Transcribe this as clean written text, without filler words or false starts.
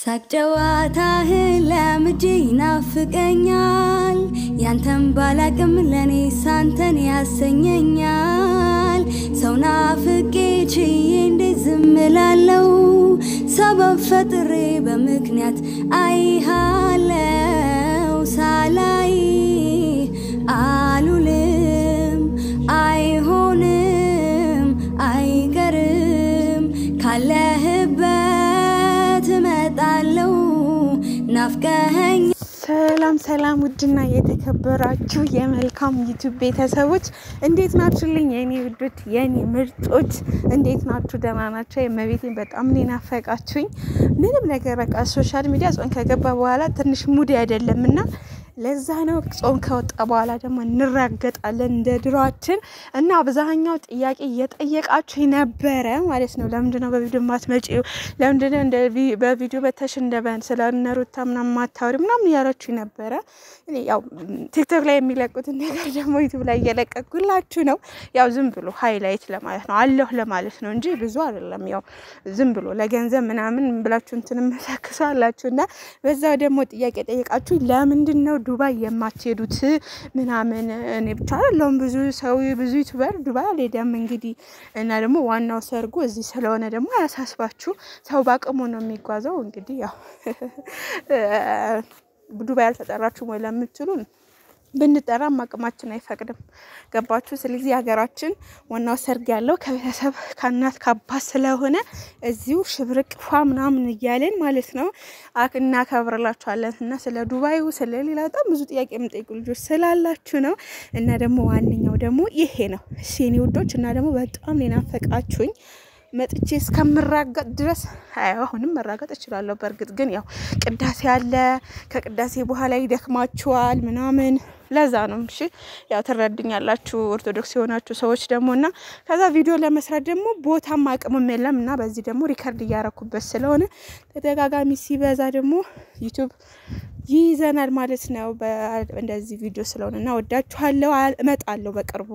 ሳቅጨዋታህን ለምጄ ይናፍቀኛል ያንተን ባላቅም ለኔ ሳንተን ያሰኘኛል ሰው ናፍቄ ችዬ እንዴት ዝም እላለሁ ሰበብ ፈጥሬ በምክንያት አይሃለው ሳላይ አሉልም አይሆንም አይቀርም ካለህበት እመጣለሁ ናፍቀኸኝ ሰላም ውድና የተከበራችሁ የመልካም ዩቲዩብ ቤተሰቦች እንዴት ናችሁልኝ የኔ ውዶች የኔ ምርጦች እንዴት ናችሁ ደህና ናችሁ የመቤቴን በጣም ናፈቃችሁኝ ምንም ነገር በቃ ሶሻል ሚዲያ ጾም ከገባ በኋላ ትንሽ ሙድ አይደለምና ለዛ ነው ጾም ከወጣ በኋላ ደግሞ እንራገጣለን እንደ ድሯችን እና አብዛኛው ጥያቄ እየጠየቃችሁ ነበር ማለት ነው ለምንድነው በቪዲዮ ማትመጪው ለምንድነው እንደ በቪዲዮ በተሽ እንደበን ስለነሩታ ምናምን ማታወሪ ምናምን ያላችሁ ነበር እኔ ያው ቲክቶክ ላይ የሚለቁት ነገር ደግሞ ዩቲዩብ ላይ እየለቀቁላችሁ ነው ያው ዝም ብሎ ሃይላይት ለማለት ነው አለሁ ለማለት ነው እንጂ ብዙ አይደለም ያው ዝም ብሎ ለገንዘብ ምናምን ብላችሁ እንትንም ተከሳላችሁና በዛው ደግሞ ጥያቄ ጠየቃችሁ ለምንድነው ዱባይ የማትሄዱት ምናምን እኔ ብቻ አይደለም ብዙ ሰው ብዙ ዩቲዩበር ዱባይ አልሄደም እንግዲህ እና ደግሞ ዋናው ሰርጉ እዚህ ስለሆነ ደግሞ ያሳስባችሁ ሰው ባቀሙ ነው የሚጓዘው እንግዲህ ያው ዱባይ አልተጠራችሁም ወይ ለምትሉን ብንጠራ ማቀማችን አይፈቅድም ገባችሁ ስለዚህ ሀገራችን ዋናው ሰርግ ያለው ከቤተሰብ ከናት ከአባት ስለሆነ እዚሁ ሽብርቅ ፏ ምናምን ይያለን ማለት ነው አክና ከብርላችኋለን እና ስለ ዱባዩ ስለሌላ በጣም ብዙ ጥያቄ የምጠይቁ ልጆች ስላላችሁ ነው እና ደግሞ ዋንኛው ደግሞ ይሄ ነው ሲኒ ውዶች እና ደግሞ በጣም ሊናፈቃችሁኝ መጥቼ እስከምራገጥ ድረስ አሁንም መራገጥ እችላለሁ በርግጥ ግን ያው ቅዳሴ አለ ከቅዳሴ በኋላ ይደክማችኋል ምናምን ለዛ ነው እሺ ያው ተረድኛላችሁ ኦርቶዶክስ የሆናችሁ ሰዎች ደሞና ከዛ ቪዲዮ ለመስራት ደግሞ ቦታም አቅምም የለምና በዚህ ደግሞ ሪከርድ ያያረኩበት ስለሆነ ተደጋጋሚ ሲበዛ ደግሞ ዩቲዩብ ይዘናል ማለት ነው እንደዚህ ቪዲዮ ስለሆነና ወዳችኋለሁ እመጣለሁ በቅርቡ